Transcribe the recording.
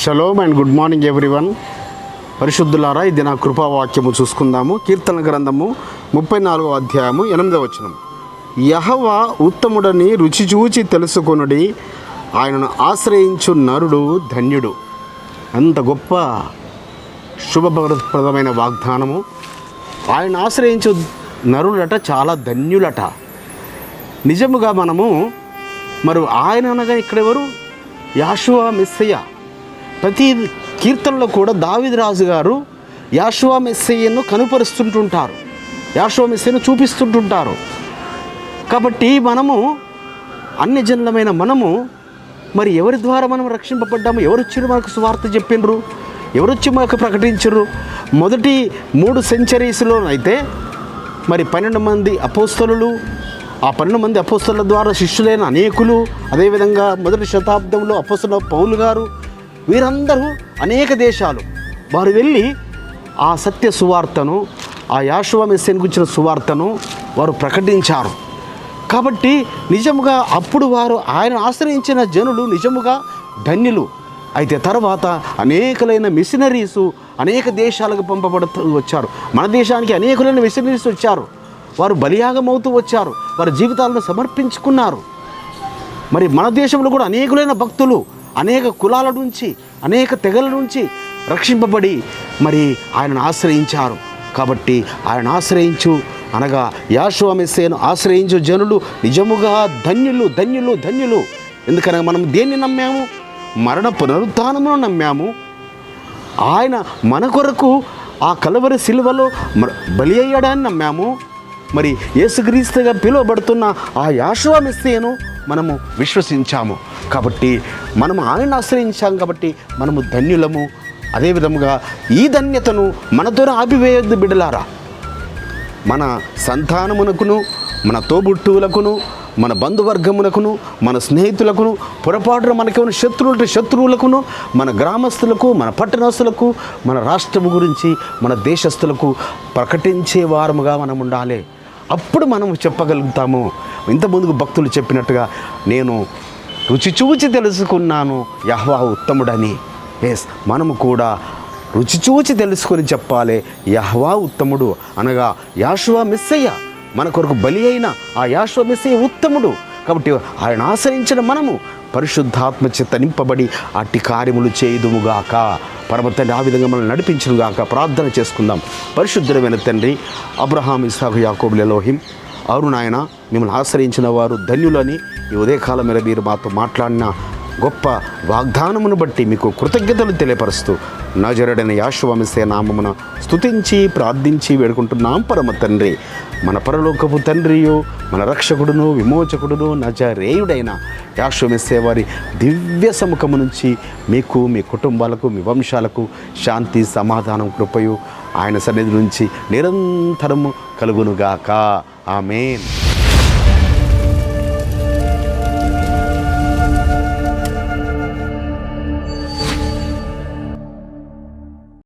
Shalom and good morning everyone. పరిశుద్ధులారా, ఇది నా కృపావాక్యము చూసుకుందాము. కీర్తన గ్రంథము 34వ అధ్యాయము 8వ వచనం. యెహోవా ఉత్తముడని రుచి చూచి తెలుసుకొనుడి, ఆయనను ఆశ్రయించు నరుడు ధన్యుడు. అంత గొప్ప శుభప్రదమైన వాగ్దానము. ఆయన ఆశ్రయించు నరులట చాలా ధన్యులట. నిజముగా మనము ఆయన అనగా ఇక్కడెవరు? యాషువా మెస్సయ్య. ప్రతి కీర్తనలో కూడా దావీదు రాజు గారు యాషువా మెస్సయ్యను కనుపరుస్తుంటుంటారు, యాషువా మెస్సయ్యను చూపిస్తుంటుంటారు. కాబట్టి మనము అన్యజనులమైన మనము ఎవరి ద్వారా మనం రక్షింపబడ్డాము? ఎవరొచ్చి మనకు సువార్త చెప్పిండ్రు? ఎవరొచ్చి మనకు ప్రకటించరు? మొదటి 3 సెంచరీస్లో అయితే 12 మంది అపోస్తలులు, ఆ 12 మంది అపోస్తలుల ద్వారా శిష్యులైన అనేకులు, అదేవిధంగా మొదటి శతాబ్దంలో అపోస్తలుల పౌలు గారు, వీరందరూ అనేక దేశాలు వారు వెళ్ళి ఆ సత్య సువార్తను, ఆ యాషువా మెస్సయ్యను గురించిన సువార్తను వారు ప్రకటించారు. కాబట్టి నిజముగా అప్పుడు వారు ఆయన ఆశ్రయించిన జనులు నిజముగా ధన్యులు. అయితే తర్వాత అనేకలైన మిషనరీసు అనేక దేశాలకు పంపబడుతూ వచ్చారు. మన దేశానికి అనేకులైన మిషనరీస్ వచ్చారు. వారు బలియాగమవుతూ వచ్చారు, వారి జీవితాలను సమర్పించుకున్నారు. మన దేశంలో కూడా అనేకులైన భక్తులు అనేక కులాల నుంచి, అనేక తెగల నుంచి రక్షింపబడి ఆయనను ఆశ్రయించారు. కాబట్టి ఆయన ఆశ్రయించు అనగా యాషువా మెస్సయ్యను ఆశ్రయించు జనులు నిజముగా ధన్యులు, ధన్యులు, ధన్యులు. ఎందుకనగా మనం దేన్ని నమ్మాము? మరణ పునరుత్థానమును నమ్మాము. ఆయన మన కొరకు ఆ కలవరి సిలువలో బలి అయ్యాడని నమ్మాము. యేసుక్రీస్తుగా పిలువబడుతున్న ఆ యాషువా మెస్సయ్యను మనము విశ్వసించాము. కాబట్టి మనము ఆయన ఆశ్రయించాం. కాబట్టి మనము ధన్యులము. అదేవిధముగా ఈ ధన్యతను మనతో ఆపివేయద్దు బిడ్డలారా. మన సంతానమునకును, మన తోబుట్టువులకును, మన బంధువర్గమునకును, మన స్నేహితులకును, పొరపాటున మనకేమైనా శత్రువులకును, మన గ్రామస్తులకు, మన పట్టణస్తులకు, మన రాష్ట్రము గురించి, మన దేశస్తులకు ప్రకటించే వారముగా మనం ఉండాలి. అప్పుడు మనం చెప్పగలుగుతాము, ఇంతకుముందుకు భక్తులు చెప్పినట్టుగా, నేను రుచి చూచి తెలుసుకున్నాను యెహోవా ఉత్తముడని. మనము కూడా రుచి చూచి తెలుసుకొని చెప్పాలి, యెహోవా ఉత్తముడు అనగా యాషువా మెస్సయ్య మన కొరకు బలి అయిన ఆ యాషువా మెస్సయ్య ఉత్తముడు. కాబట్టి ఆయన ఆశ్రయించిన మనము పరిశుద్ధాత్మ చేత నింపబడి అట్టి కార్యములు చేయుదుముగాక. పరమ తండ్రి ఆ విధంగా మనల్ని నడిపించునుగాక. ప్రార్థన చేసుకుందాం. పరిశుద్ధమైన తండ్రి, అబ్రహాం, ఇస్సాకు, యాకోబుల ఎలోహిం, అవును నాయన, మిమ్మల్ని ఆశ్రయించిన వారు ధన్యులని ఈ ఉదయకాలం మీద మీరు మాతో మాట్లాడిన గొప్ప వాగ్దానమును బట్టి మీకు కృతజ్ఞతలు తెలియపరుస్తూ నజరేయుడైన యాషువా మెస్సయ్య నామమున స్తుతించి ప్రార్థించి వేడుకుంటున్నాం పరమ తండ్రి. మన పరలోకపు తండ్రియు, మన రక్షకుడును, విమోచకుడును, నజరేయుడైన యాషువా మెస్సయ్య వారి దివ్య సముఖము నుంచి మీకు, మీ కుటుంబాలకు, మీ వంశాలకు శాంతి, సమాధానం, కృపయు ఆయన సన్నిధి నుంచి నిరంతరము కలుగునుగాక. ఆమేన్.